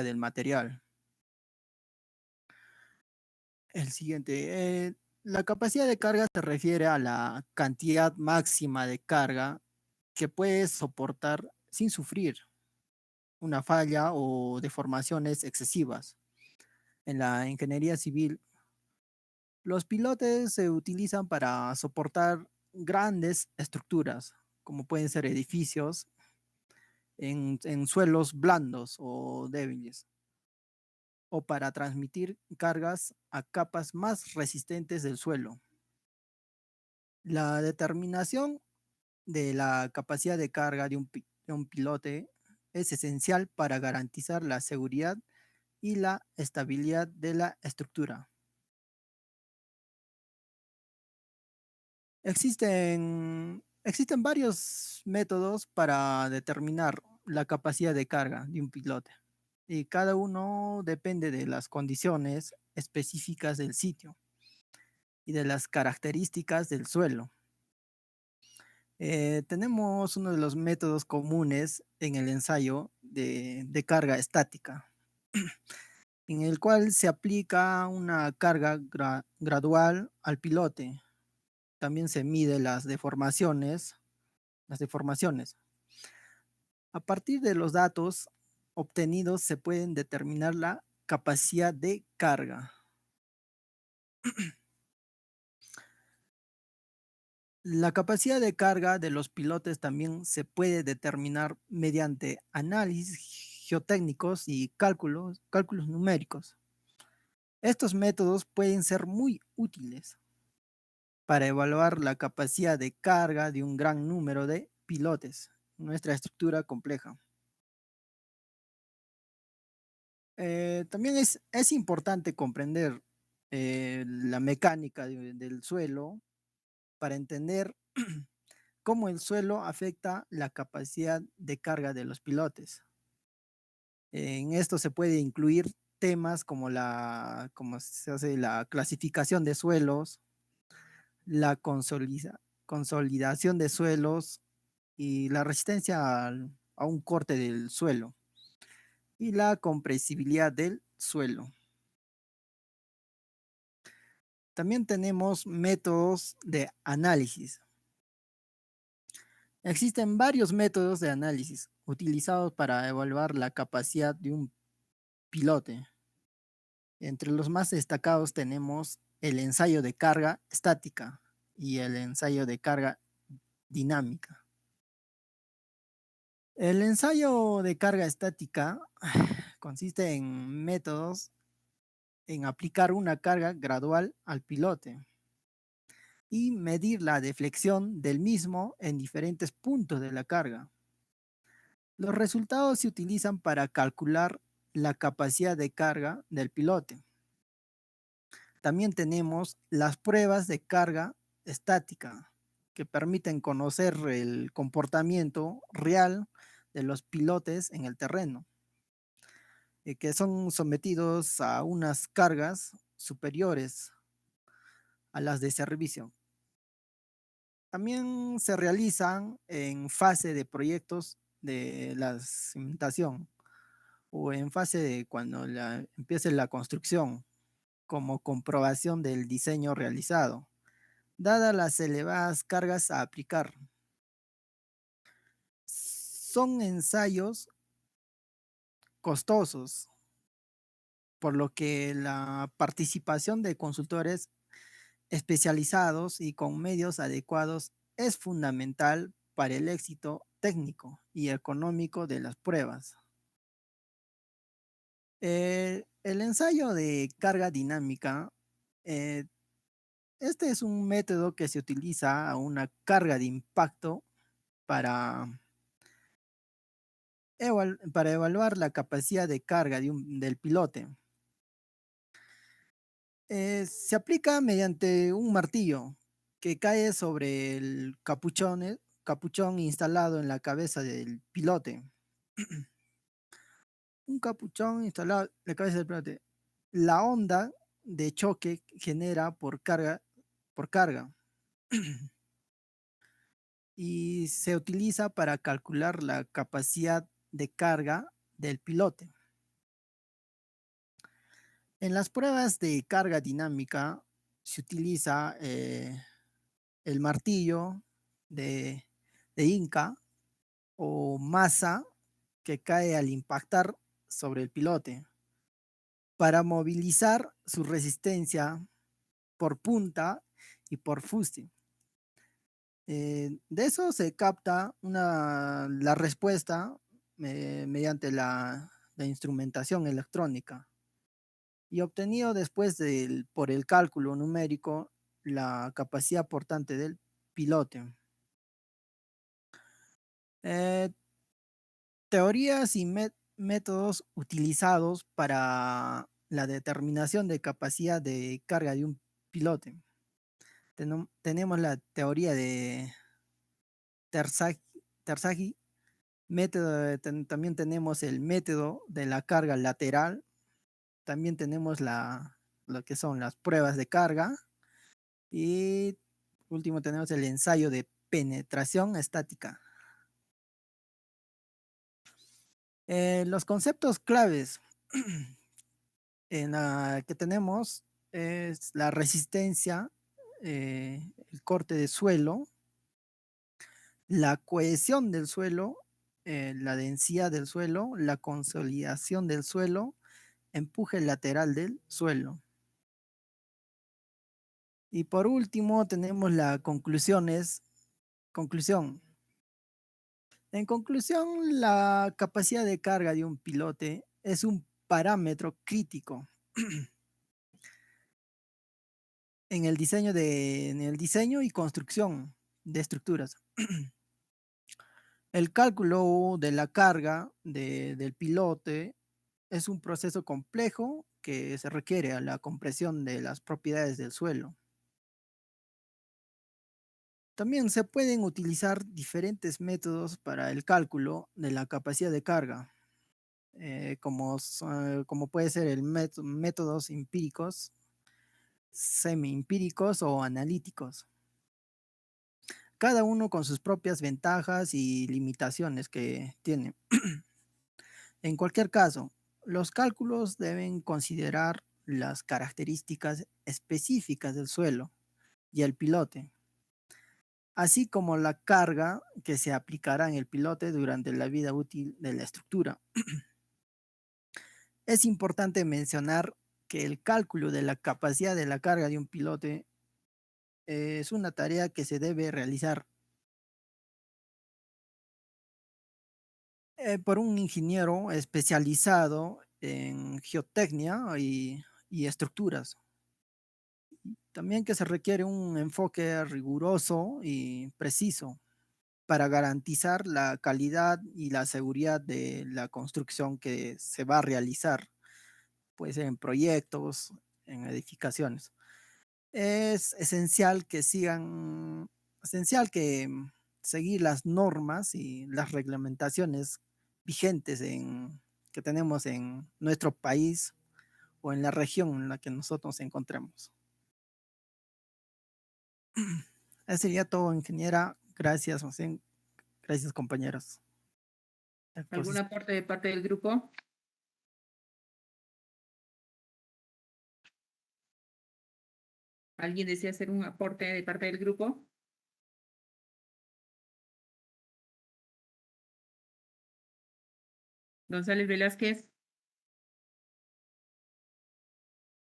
del material. El siguiente, la capacidad de carga se refiere a la cantidad máxima de carga que puede soportar sin sufrir una falla o deformaciones excesivas. En la ingeniería civil, los pilotes se utilizan para soportar grandes estructuras, como pueden ser edificios, en suelos blandos o débiles, o para transmitir cargas a capas más resistentes del suelo. La determinación de la capacidad de carga de un pilote es esencial para garantizar la seguridad y la estabilidad de la estructura. Existen varios métodos para determinar la capacidad de carga de un pilote y cada uno depende de las condiciones específicas del sitio y de las características del suelo. Tenemos uno de los métodos comunes en el ensayo de carga estática, en el cual se aplica una carga gradual al pilote. También se mide las deformaciones. A partir de los datos obtenidos se pueden determinar la capacidad de carga. La capacidad de carga de los pilotes también se puede determinar mediante análisis geotécnicos y cálculos numéricos. Estos métodos pueden ser muy útiles para evaluar la capacidad de carga de un gran número de pilotes en nuestra estructura compleja. También es importante comprender la mecánica del suelo para entender cómo el suelo afecta la capacidad de carga de los pilotes. En esto se puede incluir temas como como se hace la clasificación de suelos, la consolidación de suelos y la resistencia a un corte del suelo y la compresibilidad del suelo. También tenemos métodos de análisis. Existen varios métodos de análisis utilizados para evaluar la capacidad de un pilote. Entre los más destacados tenemos el ensayo de carga estática y el ensayo de carga dinámica. El ensayo de carga estática consiste en métodos en aplicar una carga gradual al pilote y medir la deflexión del mismo en diferentes puntos de la carga. Los resultados se utilizan para calcular la capacidad de carga del pilote. También tenemos las pruebas de carga estática, que permiten conocer el comportamiento real de los pilotes en el terreno, que son sometidos a unas cargas superiores a las de servicio. También se realizan en fase de proyectos de la cimentación o en fase de cuando empiece la construcción, como comprobación del diseño realizado, dadas las elevadas cargas a aplicar. Son ensayos costosos, por lo que la participación de consultores especializados y con medios adecuados es fundamental para el éxito técnico y económico de las pruebas. El ensayo de carga dinámica, eh, este es un método que se utiliza a una carga de impacto para, para evaluar la capacidad de carga del pilote. Se aplica mediante un martillo que cae sobre el capuchón instalado en la cabeza del pilote. Un capuchón instalado en la cabeza del pilote. La onda de choque genera por carga y se utiliza para calcular la capacidad de carga del pilote. En las pruebas de carga dinámica se utiliza el martillo de, de Inca o masa que cae al impactar sobre el pilote para movilizar su resistencia por punta y por fuste. De eso se capta la respuesta mediante la instrumentación electrónica y obtenido después por el cálculo numérico la capacidad portante del pilote. Eh, Teorías y métodos utilizados para la determinación de capacidad de carga de un pilote. Tenemos la teoría de Terzaghi, Terzaghi también tenemos el método de la carga lateral, también tenemos lo que son las pruebas de carga y último tenemos el ensayo de penetración estática. Los conceptos claves que tenemos es la resistencia, el corte de suelo, la cohesión del suelo, la densidad del suelo, la consolidación del suelo, empuje lateral del suelo. Y por último tenemos la conclusión. En conclusión, la capacidad de carga de un pilote es un parámetro crítico en el diseño y construcción de estructuras. El cálculo de la carga del pilote es un proceso complejo que se requiere a la compresión de las propiedades del suelo. También se pueden utilizar diferentes métodos para el cálculo de la capacidad de carga, como puede ser métodos empíricos, semi-empíricos o analíticos, cada uno con sus propias ventajas y limitaciones que tiene. En cualquier caso, los cálculos deben considerar las características específicas del suelo y el pilote, así como la carga que se aplicará en el pilote durante la vida útil de la estructura. Es importante mencionar que el cálculo de la capacidad de la carga de un pilote es una tarea que se debe realizar por un ingeniero especializado en geotecnia y estructuras. También que se requiere un enfoque riguroso y preciso para garantizar la calidad y la seguridad de la construcción que se va a realizar, puede ser en proyectos, en edificaciones. Es esencial que seguir las normas y las reglamentaciones vigentes que tenemos en nuestro país o en la región en la que nosotros nos encontramos. Eso sería todo, ingeniera. Gracias, José. Gracias, compañeros. ¿Algún aporte de parte del grupo? ¿Alguien desea hacer un aporte de parte del grupo? González Velázquez.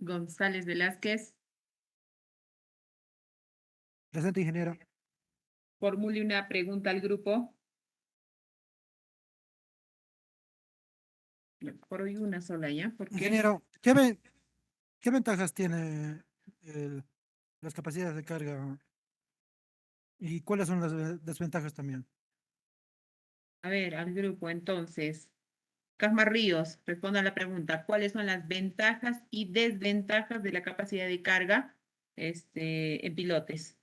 González Velázquez. Presente, ingeniero. Formule una pregunta al grupo. Por hoy una sola, ¿ya? ¿Por qué? Ingeniero, ¿qué ventajas tiene las capacidades de carga y cuáles son las desventajas también? A ver, al grupo, entonces. Casma Ríos, responda a la pregunta. ¿Cuáles son las ventajas y desventajas de la capacidad de carga en pilotes?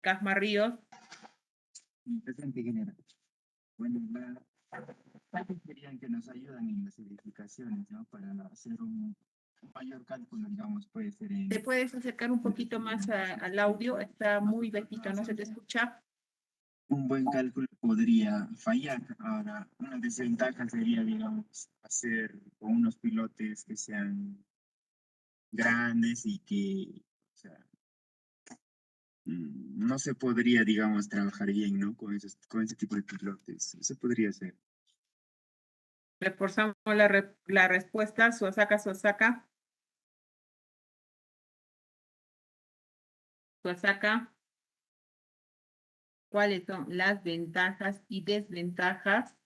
Casma Ríos. Presente, ingeniero. Bueno, las serían que nos ayudan en las edificaciones, ¿no? Para hacer un mayor cálculo, digamos, puede ser en... ¿Te puedes acercar un poquito más al audio? Está muy bajito, no se te escucha. Un buen cálculo podría fallar. Ahora, una desventaja sería, digamos, hacer con unos pilotes que sean grandes y que, o sea, no se podría, digamos, trabajar bien, ¿no? Con ese tipo de pilotes. Se podría hacer. Reforzamos la respuesta. Suasaka, Suasaka. Suasaka. ¿Cuáles son las ventajas y desventajas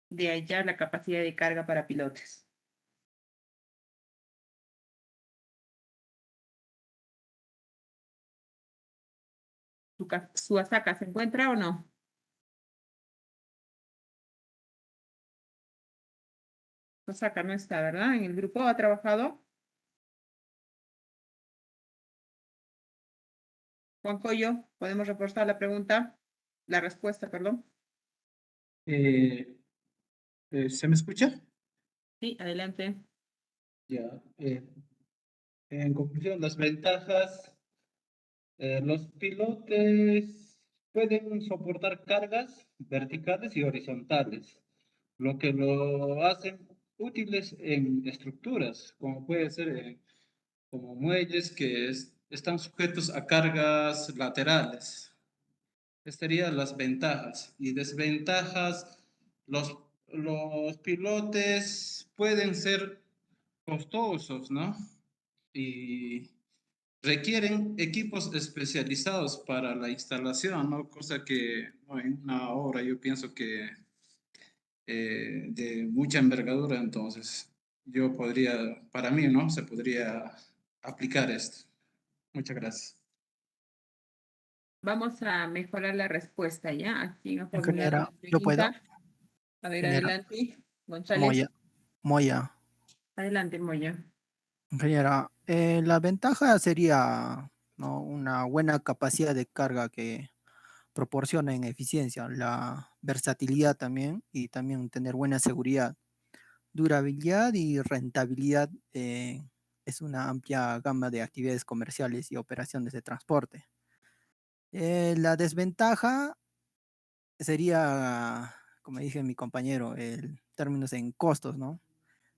de hallar la capacidad de carga para pilotes? ¿Suasaka se encuentra o no? Suasaka no está, ¿verdad? ¿En el grupo ha trabajado? Juan Coyo, ¿podemos reforzar la pregunta? La respuesta, perdón. ¿Se me escucha? Sí, adelante. Ya. En conclusión, las ventajas, los pilotes pueden soportar cargas verticales y horizontales, lo que lo hacen útiles en estructuras, como puede ser como muelles que están sujetos a cargas laterales. Estas serían las ventajas. Y desventajas, los pilotes pueden ser costosos, ¿no? Y requieren equipos especializados para la instalación, ¿no? Cosa que no, en una obra yo pienso que de mucha envergadura, entonces yo podría, para mí, ¿no? Se podría aplicar esto. Muchas gracias. Vamos a mejorar la respuesta, ¿ya? Aquí ha formulado Ingeniera, la yo puedo. pregunta. A ver, Ingeniera, adelante. González. Moya. Moya. Adelante, Moya. Ingeniera, la ventaja sería, ¿no?, una buena capacidad de carga que proporciona en eficiencia, la versatilidad también y también tener buena seguridad, durabilidad y rentabilidad. Es una amplia gama de actividades comerciales y operaciones de transporte. La desventaja sería, como dije mi compañero, el términos en costos, ¿no?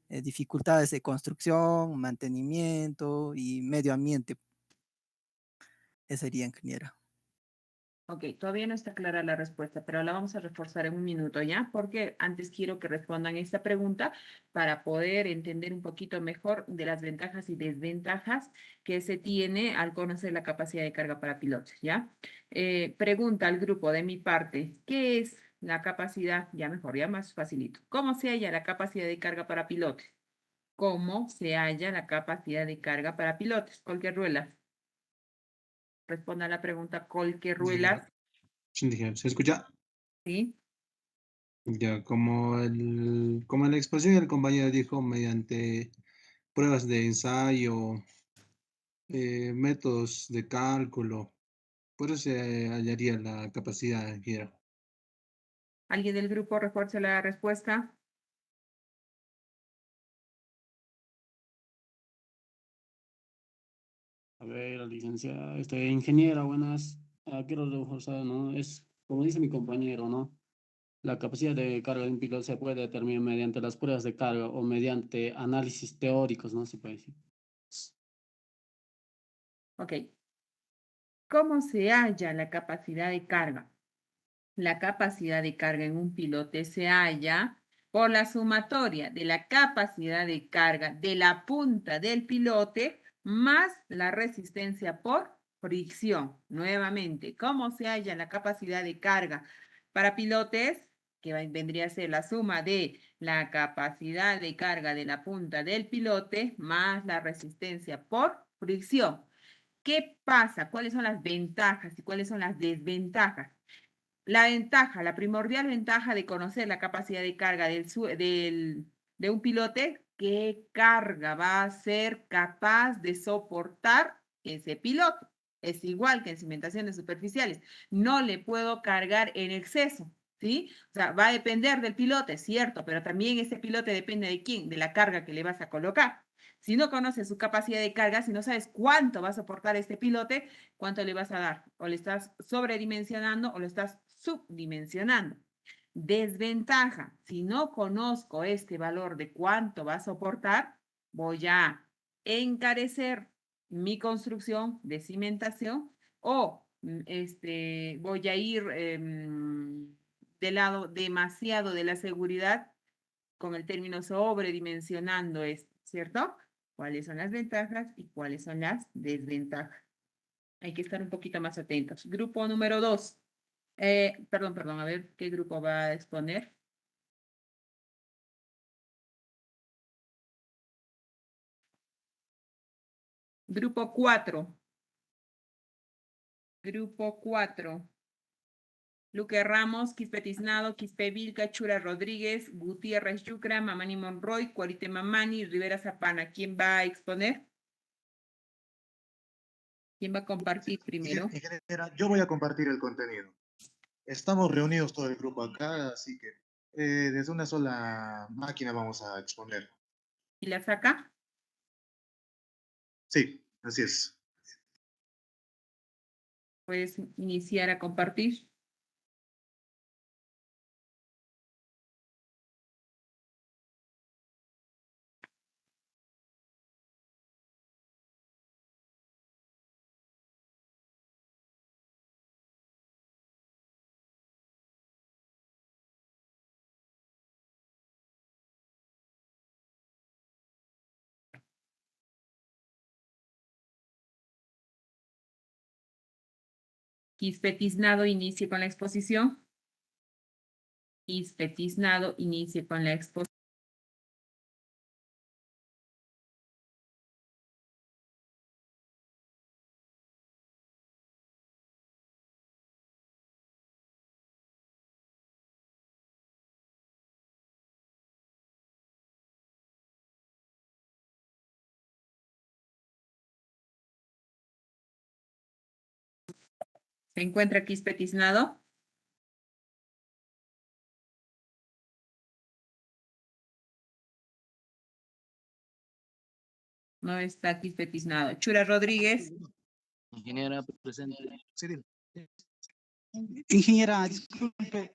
Dificultades de construcción, mantenimiento y medio ambiente. Ese sería, ingeniera. Ok, todavía no está clara la respuesta, pero la vamos a reforzar en un minuto, ¿ya? Porque antes quiero que respondan esta pregunta para poder entender un poquito mejor de las ventajas y desventajas que se tiene al conocer la capacidad de carga para pilotos, ¿ya? Pregunta al grupo de mi parte, ¿qué es la capacidad? Ya mejor, ya más facilito. ¿Cómo se halla la capacidad de carga para pilotos? ¿Cómo se halla la capacidad de carga para pilotos? Cualquier rueda. Responda a la pregunta cualquier rueda. ¿Se escucha? ¿Sí? Ya, como la exposición del compañero dijo, mediante pruebas de ensayo, métodos de cálculo, por eso se hallaría la capacidad aquí. ¿Alguien del grupo refuerce la respuesta? A ver, licenciada, ingeniera, buenas. Quiero reforzar, ¿no? Es, como dice mi compañero, ¿no? La capacidad de carga de un piloto se puede determinar mediante las pruebas de carga o mediante análisis teóricos, ¿no? Se puede decir. Ok. ¿Cómo se halla la capacidad de carga? La capacidad de carga en un pilote se halla por la sumatoria de la capacidad de carga de la punta del pilote más la resistencia por fricción. Nuevamente, ¿cómo se halla la capacidad de carga para pilotes? Que vendría a ser la suma de la capacidad de carga de la punta del pilote más la resistencia por fricción. ¿Qué pasa? ¿Cuáles son las ventajas y cuáles son las desventajas? La ventaja, la primordial ventaja de conocer la capacidad de carga de un pilote, qué carga va a ser capaz de soportar ese piloto. Es igual que en cimentaciones superficiales. No le puedo cargar en exceso, ¿sí? O sea, va a depender del pilote, es cierto, pero también ese pilote depende de quién, de la carga que le vas a colocar. Si no conoces su capacidad de carga, si no sabes cuánto va a soportar este pilote, ¿cuánto le vas a dar? O le estás sobredimensionando o lo estás subdimensionando. Desventaja, si no conozco este valor de cuánto va a soportar, voy a encarecer mi construcción de cimentación o voy a ir del lado demasiado de la seguridad con el término sobredimensionando esto, ¿cierto? ¿Cuáles son las ventajas y cuáles son las desventajas? Hay que estar un poquito más atentos. Grupo número 2. Perdón, a ver qué grupo va a exponer. Grupo 4. Grupo 4. Luque Ramos, Quispe Tiznado, Quispe Vilca, Chura Rodríguez, Gutiérrez Yucra, Mamani Monroy, Cuarite Mamani, Rivera Zapana. ¿Quién va a exponer? ¿Quién va a compartir primero? Ingeniera, yo voy a compartir el contenido. Estamos reunidos todo el grupo acá, así que desde una sola máquina vamos a exponer. ¿Y la saca? Sí, así es. Puedes iniciar a compartir. Quispe Tiznado, inicie con la exposición. Quispe Tiznado, inicie con la exposición. ¿Se encuentra Quispe Tiznado? No está Quispe Tiznado. Chura Rodríguez. Ingeniera presente. Sí, dime. Ingeniera, disculpe,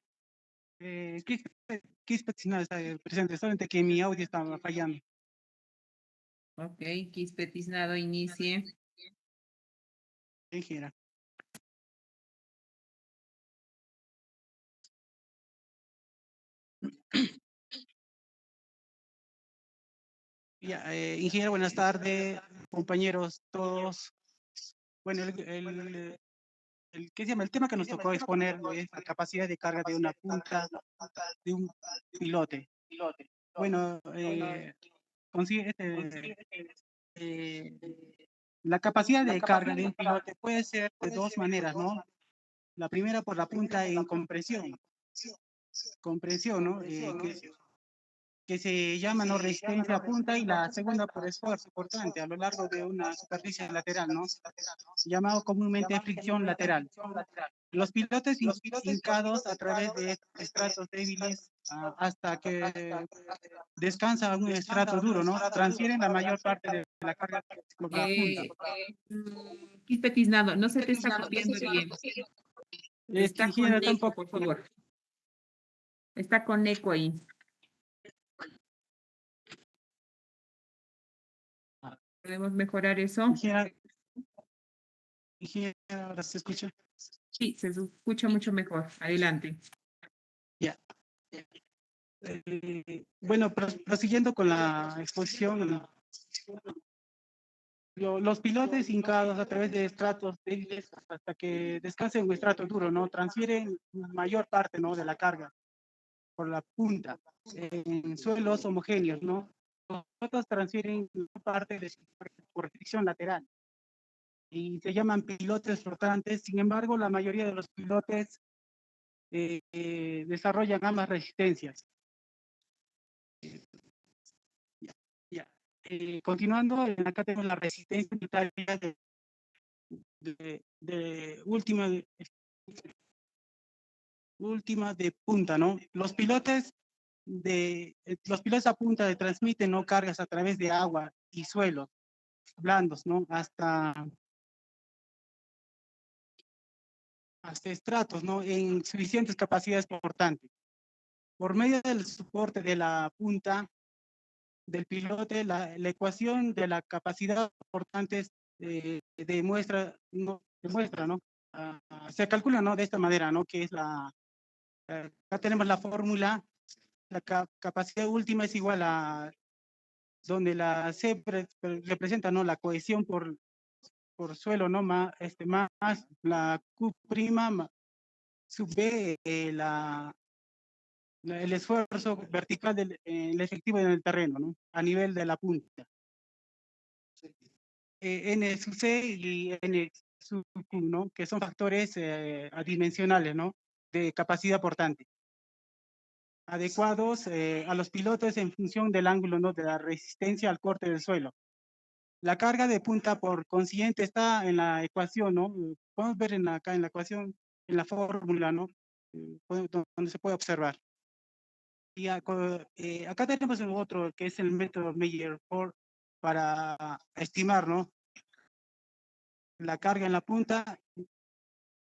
Quispe Tiznado está presente, solamente que mi audio estaba fallando. Ok, Quispe Tiznado, inicie. Ingeniera. Ya, ingeniero, buenas tardes, compañeros todos. Bueno, ¿qué se llama? El tema que nos tocó exponer es la capacidad de carga de una punta de un pilote. Bueno, la capacidad de carga de un pilote puede ser de dos maneras, ¿no? La primera por la punta en compresión, ¿no? Que se llama no resistencia a punta, y la segunda por esfuerzo cortante a lo largo de una superficie lateral, ¿no? Llamado comúnmente fricción lateral. Los pilotes hincados a través de estratos débiles hasta que descansa un estrato duro, ¿no? Transfieren la mayor parte de la carga por la punta. Quispe Tiznado, no se te está copiando bien. Está con eco, por favor. Está con eco ahí. ¿Podemos mejorar eso? Ingeniera, ¿ahora se escucha? Sí, se escucha mucho mejor. Adelante. Ya. Bueno, prosiguiendo con la exposición, los pilotes hincados a través de estratos débiles hasta que descansen un estrato duro, ¿no? Transfieren mayor parte, ¿no? De la carga por la punta en suelos homogéneos, ¿no? Los pilotos transfieren parte de por fricción lateral y se llaman pilotes flotantes. Sin embargo, la mayoría de los pilotes desarrollan ambas resistencias. Continuando, acá tenemos la resistencia unitaria de última de punta, ¿no? Los pilotes a punta transmiten, ¿no? Cargas a través de agua y suelos blandos, ¿no? Hasta hasta estratos, ¿no? En suficientes capacidades portantes. Por medio del soporte de la punta del pilote, la ecuación de la capacidad portante demuestra, ¿no? Se calcula, ¿no? De esta manera, ¿no? Que es acá tenemos la fórmula, la capacidad última es igual a donde la C representa, ¿no? La cohesión por suelo, ¿no? Más la Q' sub B, el esfuerzo vertical el efectivo en el terreno, ¿no? A nivel de la punta. N sub C y N sub Q, ¿no? Que son factores adimensionales, ¿no? De capacidad portante. Adecuados a los pilotes en función del ángulo, ¿no? De la resistencia al corte del suelo. La carga de punta, por consiguiente, está en la ecuación, ¿no? Podemos ver acá en la ecuación, en la fórmula, ¿no? Donde se puede observar. Y acá tenemos otro que es el método Meyer-Ford para estimar, ¿no? La carga en la punta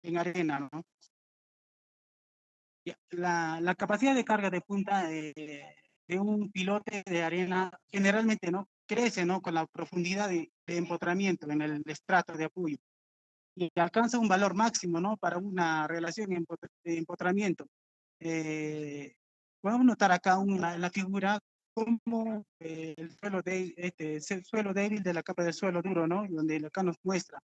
en arena, ¿no? La capacidad de carga de punta de un pilote de arena generalmente, ¿no? Crece, ¿no? Con la profundidad de empotramiento en el estrato de apoyo y alcanza un valor máximo, ¿no? Para una relación de empotramiento. Podemos notar acá en la figura como el suelo débil de la capa del suelo duro, ¿no? Donde acá nos muestra.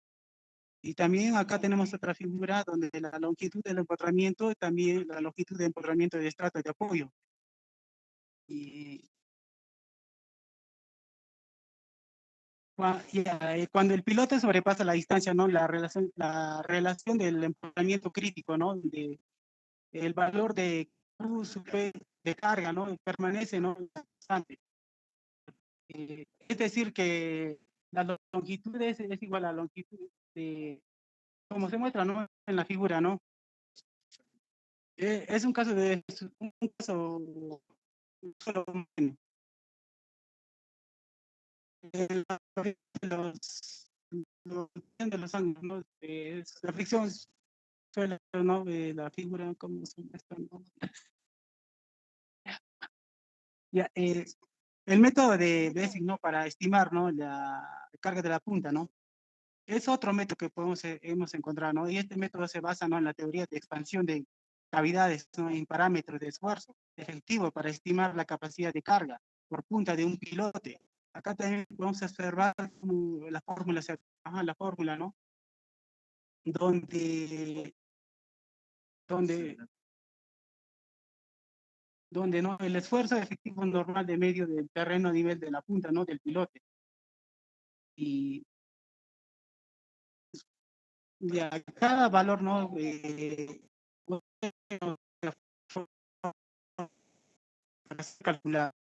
Y también acá tenemos otra figura donde la longitud del empotramiento y también la longitud de empotramiento de estrato de apoyo. Y cuando el pilote sobrepasa la distancia, ¿no? La relación del empotramiento crítico, ¿no? El valor de Q sub P de carga, ¿no? Permanece, ¿no? Constante. Es decir, que la longitud es igual a la longitud de, como se muestra, ¿no? En la figura, ¿no? Es un caso solo los ángulos, ¿no? La fricción suele, ¿no? De la figura, como se muestra, ¿no? Ya, el método de Bessing, ¿no? Para estimar, ¿no? La carga de la punta, ¿no? Es otro método que hemos encontrado, ¿no? Y este método se basa, ¿no? En la teoría de expansión de cavidades, ¿no? En parámetros de esfuerzo efectivo para estimar la capacidad de carga por punta de un pilote. Acá también podemos observar la fórmula, ¿no? Donde ¿no? El esfuerzo efectivo normal de medio del terreno a nivel de la punta, ¿no? Del pilote. Y ya cada valor, ¿no? Calcular.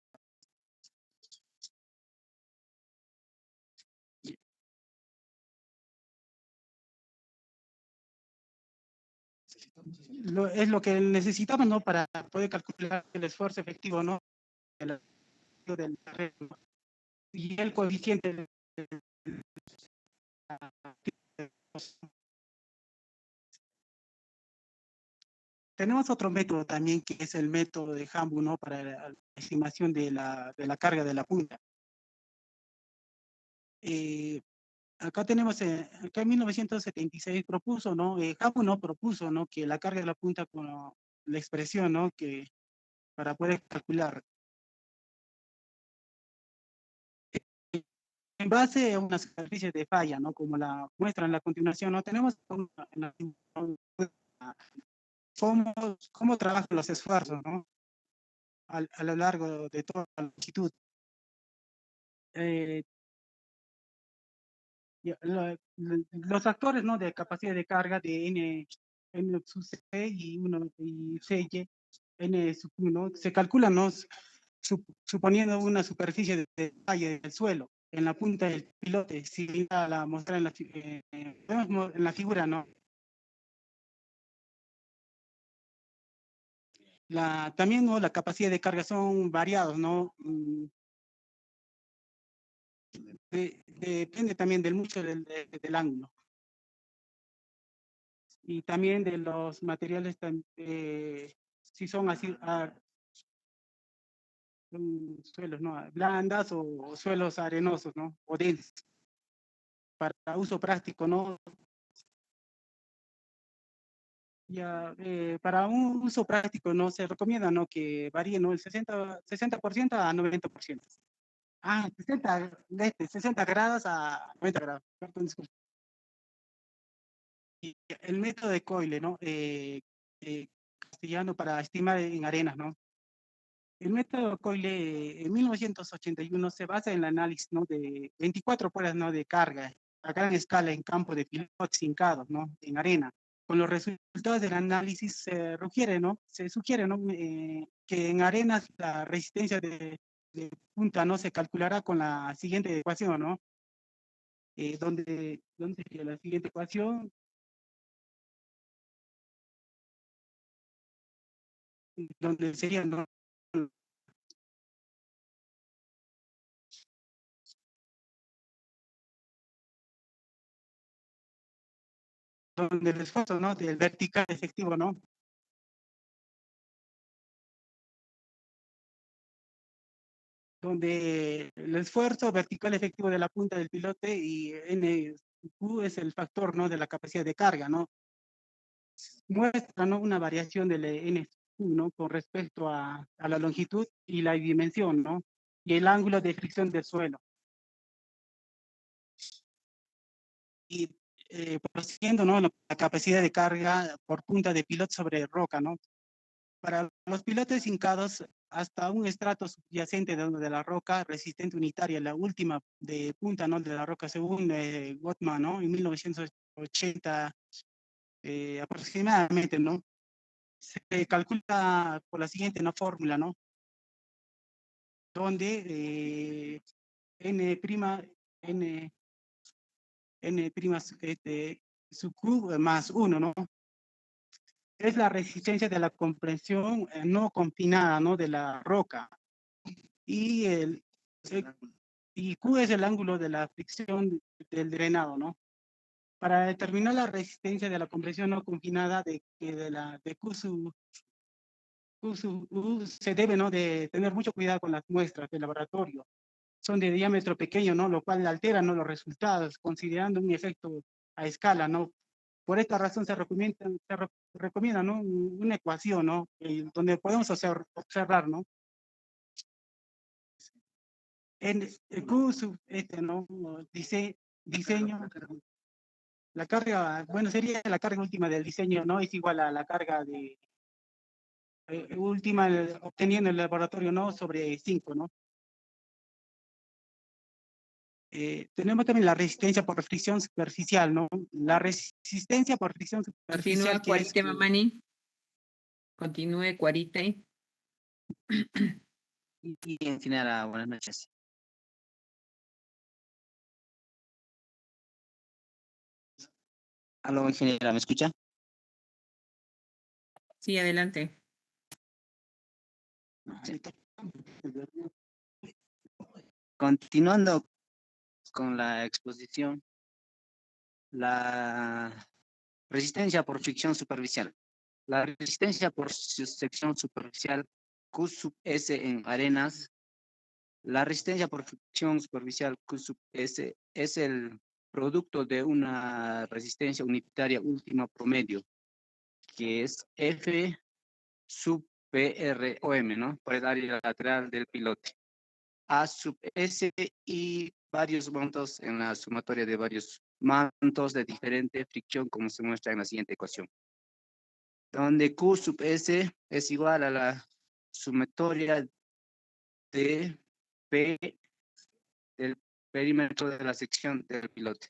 Es lo que necesitamos, ¿no? Para poder calcular el esfuerzo efectivo, ¿no? Del terreno. Y el coeficiente tenemos otro método también que es el método de Hambu, ¿no? Para la estimación de la carga de la punta. Acá tenemos, acá en 1976 propuso, ¿no? Hambu no propuso, ¿no? Que la carga de la punta con la expresión, ¿no? Que para poder calcular. En base a unas superficies de falla, ¿no? Como la muestran a continuación, ¿no? Tenemos cómo trabajan los esfuerzos, ¿no? A lo largo de toda la longitud. Los factores, ¿no? De capacidad de carga de N sub C y CY, N sub 1, se calculan, ¿no? Suponiendo una superficie de falla del suelo en la punta del pilote, si la mostrar en la figura, ¿no? También, ¿no? La capacidad de carga son variados, ¿no? Depende también mucho del ángulo. y también de los materiales, si son así, suelos, ¿no? Blandas o suelos arenosos, ¿no? O densos, para uso práctico, ¿no? Ya, para un uso práctico no se recomienda, ¿no? Que varíe, ¿no? El 60% a 90%. 60 grados a 90 grados. Perdón, disculpe. Y el método de Coyle, ¿no? Castellano para estimar en arenas, ¿no? El método Coyle en 1981 se basa en el análisis, ¿no? De 24 pruebas, ¿no? De carga a gran escala en campo de pilotes hincados, ¿no? En arena. Con los resultados del análisis se sugiere, ¿no? Que en arenas la resistencia de punta, ¿no? Se calculará con la siguiente ecuación, ¿no? Donde sería la siguiente ecuación, donde sería, ¿no? Donde el esfuerzo, ¿no? Del vertical efectivo, ¿no? Donde el esfuerzo vertical efectivo de la punta del pilote y NQ es el factor, ¿no? De la capacidad de carga, ¿no? Muestra, ¿no? Una variación del NQ, ¿no? Con respecto a la longitud y la dimensión, ¿no? Y el ángulo de fricción del suelo. Y prosiguiendo, ¿no? La capacidad de carga por punta de pilote sobre roca, ¿no? Para los pilotes hincados, hasta un estrato subyacente de la roca resistente unitaria, la última de punta, ¿no? De la roca, según Gottman, ¿no? En 1980 aproximadamente, ¿no? Se calcula por la siguiente, ¿no? Fórmula, ¿no? Donde N' sub Q más 1, ¿no? Es la resistencia de la compresión no confinada, ¿no? De la roca. Y Q es el ángulo de la fricción del drenado, ¿no? Para determinar la resistencia de la compresión no confinada de Q sub U, se debe, ¿no? De tener mucho cuidado con las muestras de laboratorio. Son de diámetro pequeño, ¿no? Lo cual altera, ¿no? Los resultados, considerando un efecto a escala, ¿no? Por esta razón se recomienda, ¿no? Una ecuación, ¿no? Donde podemos observar, ¿no? En el Q sub ¿no? Diseño, la carga, bueno, sería la carga última del diseño, ¿no? Es igual a la carga de última obteniendo en el laboratorio, ¿no? Sobre 5, ¿no? Tenemos también la resistencia por fricción superficial, ¿no? La resistencia por fricción superficial Continúa, Cuarite, Mamani. Continúe, Cuarite. Bien, Finara, buenas noches. Aló, ingeniera, ¿me escucha? Sí, adelante. Sí. Continuando con la exposición, la resistencia por fricción superficial. La resistencia por sección superficial Q sub S en arenas. La resistencia por fricción superficial Q sub S es el producto de una resistencia unitaria última promedio, que es F sub PROM, ¿no? Por el área lateral del pilote. A sub S y varios montos en la sumatoria de varios mantos de diferente fricción, como se muestra en la siguiente ecuación. Donde Q sub S es igual a la sumatoria de P del perímetro de la sección del pilote.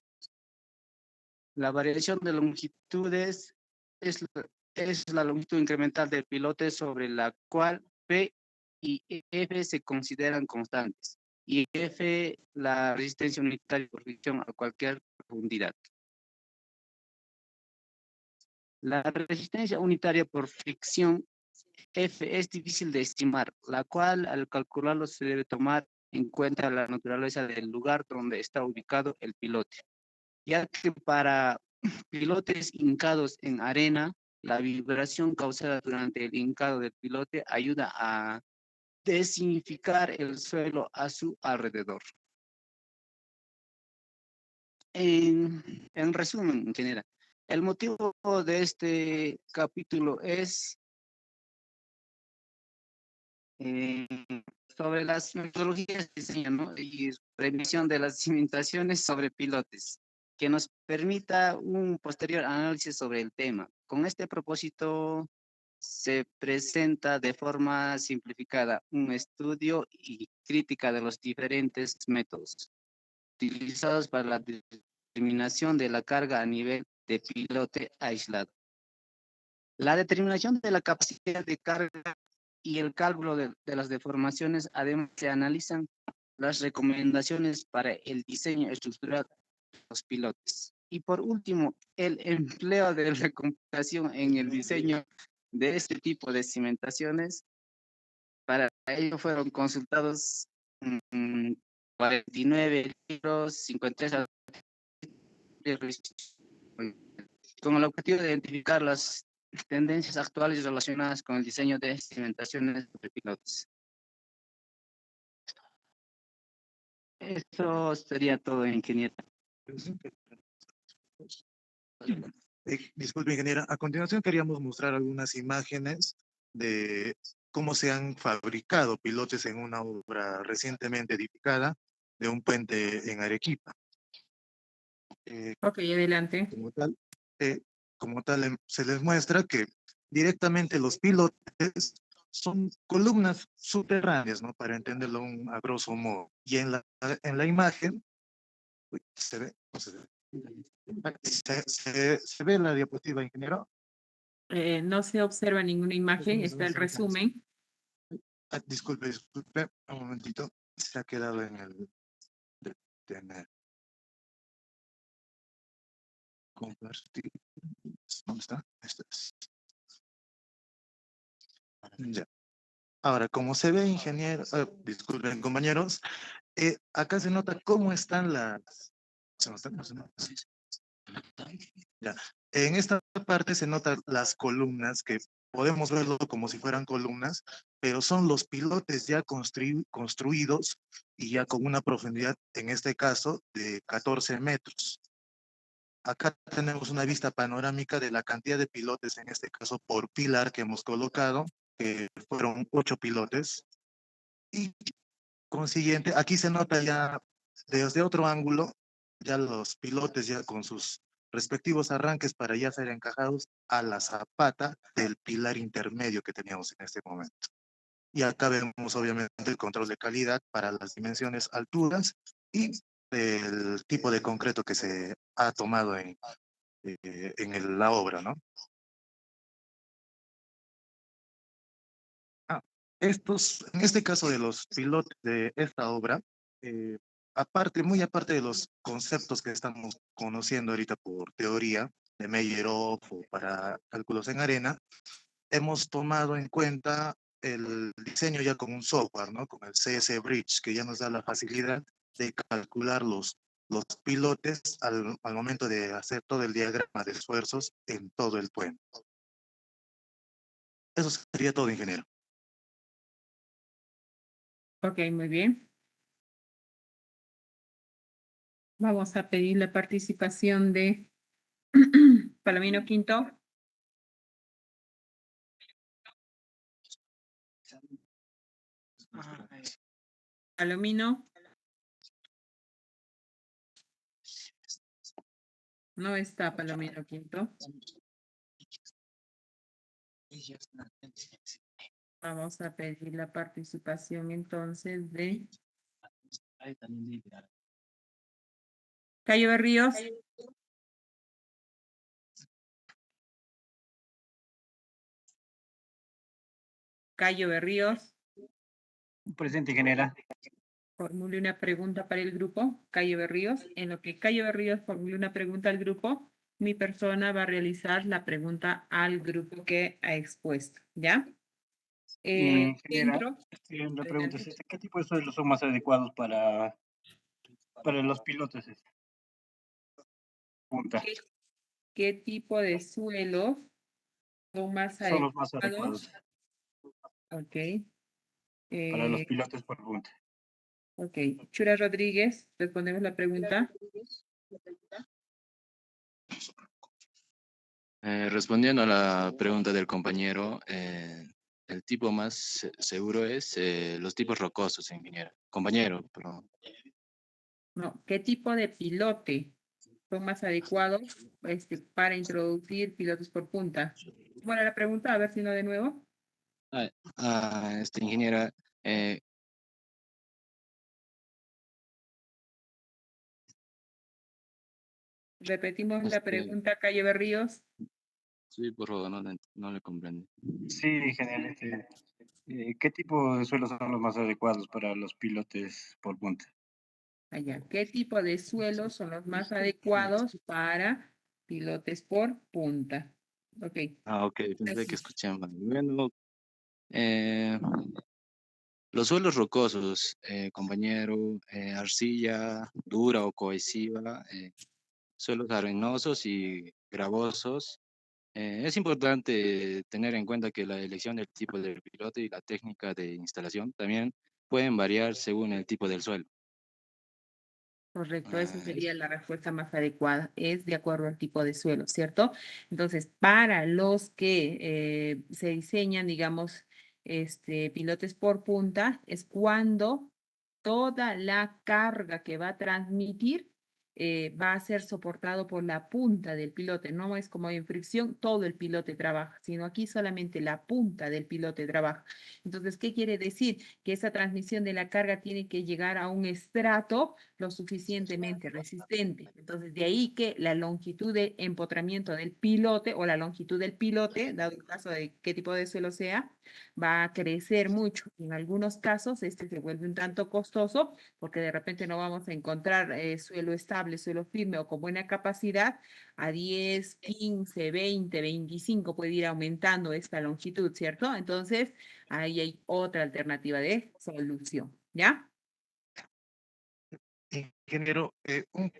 La variación de longitudes es la longitud incremental del pilote sobre la cual P y F se consideran constantes y F la resistencia unitaria por fricción a cualquier profundidad. La resistencia unitaria por fricción F es difícil de estimar, la cual al calcularlo se debe tomar en cuenta la naturaleza del lugar donde está ubicado el pilote, ya que para pilotes hincados en arena, la vibración causada durante el hincado del pilote ayuda a designificar el suelo a su alrededor. En resumen, ingeniera, el motivo de este capítulo es sobre las metodologías de diseño, ¿no? Y revisión de las cimentaciones sobre pilotes, que nos permita un posterior análisis sobre el tema. Con este propósito, se presenta de forma simplificada un estudio y crítica de los diferentes métodos utilizados para la determinación de la carga a nivel de pilote aislado. La determinación de la capacidad de carga y el cálculo de las deformaciones, además se analizan las recomendaciones para el diseño estructural de los pilotes. Y por último, el empleo de la computación en el diseño de este tipo de cimentaciones. Para ello fueron consultados 49 libros, 53 con el objetivo de identificar las tendencias actuales relacionadas con el diseño de cimentaciones de pilotos. Eso sería todo, ingeniero. Disculpe, ingeniera. A continuación queríamos mostrar algunas imágenes de cómo se han fabricado pilotes en una obra recientemente edificada de un puente en Arequipa. Ok, adelante. Como tal, se les muestra que directamente los pilotes son columnas subterráneas, ¿no? Para entenderlo a grosso modo. Y en la imagen, uy, ¿se ve? No se ve. ¿Se ve la diapositiva, ingeniero? No se observa ninguna imagen, está el resumen. Disculpe, un momentito. Se ha quedado en el... Compartir. ¿Dónde está? Este es. Ya. Ahora, como se ve, ingeniero, disculpen, compañeros, acá se nota cómo están las... ¿Se nota? ¿No se nota? Ya. En esta parte se notan las columnas, que podemos verlo como si fueran columnas, pero son los pilotes ya construidos y ya con una profundidad, en este caso, de 14 metros. Acá tenemos una vista panorámica de la cantidad de pilotes, en este caso por pilar, que hemos colocado, que fueron 8 pilotes. Y consiguiente, aquí se nota ya desde otro ángulo, ya los pilotes ya con sus respectivos arranques para ya ser encajados a la zapata del pilar intermedio que teníamos en este momento. Y acá vemos obviamente el control de calidad para las dimensiones, alturas y el tipo de concreto que se ha tomado en la obra, ¿no? En este caso de los pilotes de esta obra, muy aparte de los conceptos que estamos conociendo ahorita por teoría de Meyerhoff o para cálculos en arena, hemos tomado en cuenta el diseño ya con un software, ¿no? Con el CS Bridge, que ya nos da la facilidad de calcular los pilotes al momento de hacer todo el diagrama de esfuerzos en todo el puente. Eso sería todo, ingeniero. Ok, muy bien. Vamos a pedir la participación de Palomino Quinto. Palomino. No está Palomino Quinto. Vamos a pedir la participación entonces de Cayo Berríos. Cayo Berríos. Presente, ingeniera. Formule una pregunta para el grupo, Cayo Berríos. En lo que Cayo Berríos formule una pregunta al grupo, mi persona va a realizar la pregunta al grupo que ha expuesto, ¿ya? Ingeniera, la pregunta Adelante. es, ¿qué tipo de suelos son más adecuados para los pilotos? Punta. ¿qué tipo de suelos son más Son los más adecuados? adecuados Ok. para los Eh, pilotes por punta. ok. Chura Rodríguez, respondemos la pregunta. Respondiendo a la pregunta del compañero, el tipo más seguro es los tipos rocosos, ingeniero. Compañero, perdón. No, ¿qué tipo de pilote son más adecuados para introducir pilotos por punta? Bueno, la pregunta, a ver si no de nuevo. Ingeniera, Repetimos la pregunta, Calle Berríos. sí, por favor, no le comprendo. Sí, genial. ¿Qué tipo de suelos son los más adecuados para los pilotes por punta? Allá, ¿qué tipo de suelos son los más adecuados para pilotes por punta? Ok. Ok, pensé que escuché mal. Bueno, eh, los suelos rocosos, compañero, arcilla dura o cohesiva, suelos arenosos y gravosos. Es importante tener en cuenta que la elección del tipo del piloto y la técnica de instalación también pueden variar según el tipo del suelo. Correcto, esa Es sería la respuesta más adecuada. Es de acuerdo al tipo de suelo, ¿cierto? Entonces, para los que se diseñan, digamos, pilotes por punta, es cuando toda la carga que va a transmitir va a ser soportado por la punta del pilote. No es como en fricción, todo el pilote trabaja, sino aquí solamente la punta del pilote trabaja. Entonces, ¿qué quiere decir? Que esa transmisión de la carga tiene que llegar a un estrato lo suficientemente resistente. Entonces, de ahí que la longitud de empotramiento del pilote o la longitud del pilote, dado el caso de qué tipo de suelo sea, va a crecer mucho. En algunos casos, se vuelve un tanto costoso porque de repente no vamos a encontrar suelo estable, suelo firme o con buena capacidad. A 10, 15, 20, 25 puede ir aumentando esta longitud, ¿cierto? Entonces, ahí hay otra alternativa de solución, ¿ya? Ingeniero,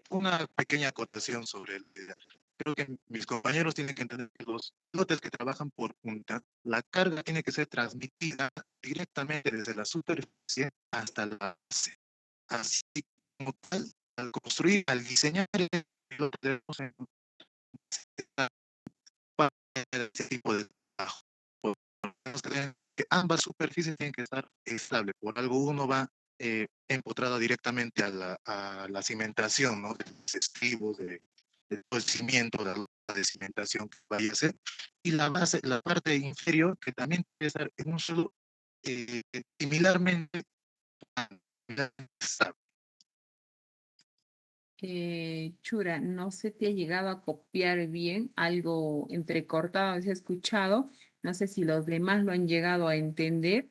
una pequeña acotación sobre el creo que mis compañeros tienen que entender que los pilotes que trabajan por punta, la carga tiene que ser transmitida directamente desde la superficie hasta la base. Así como tal, al construir, al diseñar el piloto, debemos para ese tipo de trabajo. Tenemos que tener que ambas superficies tienen que estar estables. Por algo uno va empotrado directamente a la cimentación, ¿no? De los estribos, de todo el cimiento, la de cimentación que vaya a ser. Y la base, la parte inferior, que también debe estar en un suelo similarmente estable. Chura, no se te ha llegado a copiar bien, algo entrecortado, se ha escuchado, no sé si los demás lo han llegado a entender,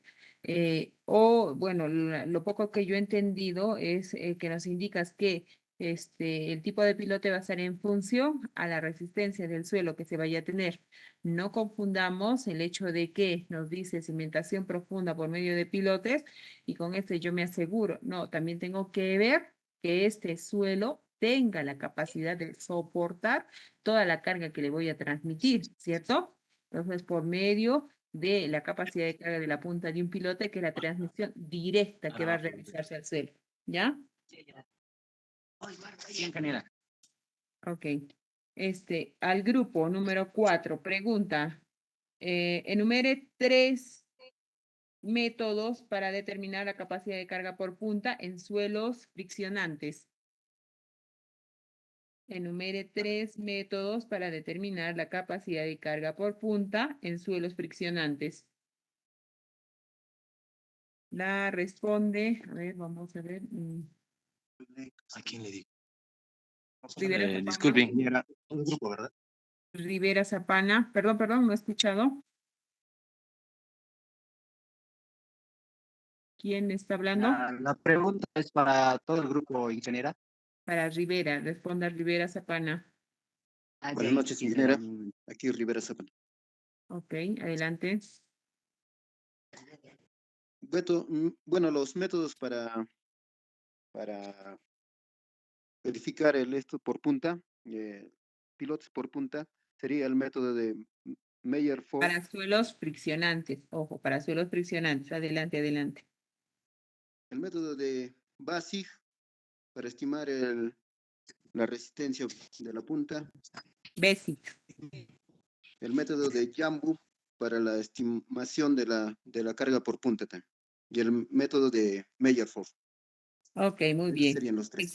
o bueno, lo poco que yo he entendido es que nos indicas que el tipo de pilote va a ser en función a la resistencia del suelo que se vaya a tener. No confundamos el hecho de que nos dice cimentación profunda por medio de pilotes y con esto yo me aseguro, no, también tengo que ver que este suelo tenga la capacidad de soportar toda la carga que le voy a transmitir, ¿cierto? Entonces, por medio de la capacidad de carga de la punta de un pilote, que es la transmisión directa que va a realizarse al suelo, ¿ya? Sí, ingeniera. Ok. Al grupo número 4, pregunta, enumere 3 métodos para determinar la capacidad de carga por punta en suelos friccionantes. Enumere 3 métodos para determinar la capacidad de carga por punta en suelos friccionantes. La responde, a ver, vamos a ver. ¿A quién le digo? Rivera Zapana. Disculpe, ingeniera. Un grupo, ¿verdad? Rivera Zapana, perdón, no he escuchado. ¿Quién está hablando? La pregunta es para todo el grupo, ingeniera. Para Rivera, responda Rivera Zapana. Buenas noches, ingeniera. Aquí Rivera Zapata. Ok, adelante. Bueno, los métodos para verificar esto por punta, pilotes por punta sería el método de Meyer-Fox. Para suelos friccionantes, ojo, para suelos friccionantes. Adelante, adelante. El método de Basig para estimar la resistencia de la punta. Basic. El método de Jambu para la estimación de la carga por punta también. Y el método de Meyer-Fox. Ok, muy Esos bien. serían los tres.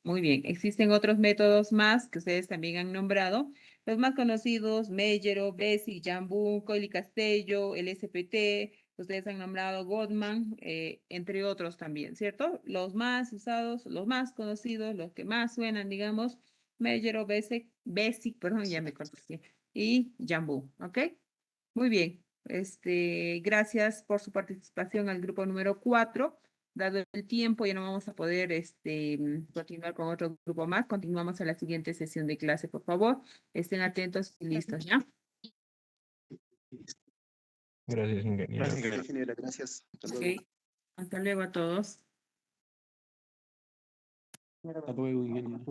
Muy bien. Existen otros métodos más que ustedes también han nombrado. Los más conocidos, Meyero, Basic, Jambu, Coily Castello, el SPT, ustedes han nombrado Goldman, entre otros también, ¿cierto? Los más usados, los más conocidos, los que más suenan, digamos, Meyero, Basic, perdón, ya me corté, y Jambu, ¿ok? Muy bien. Gracias por su participación al grupo número 4. Dado el tiempo, ya no vamos a poder continuar con otro grupo más. Continuamos a la siguiente sesión de clase, por favor. Estén atentos y listos, ¿ya? Gracias, ingeniero. Gracias, ingeniero. Ingeniera, gracias. Hasta Ok. luego. Hasta luego a todos. Hasta luego, ingeniero.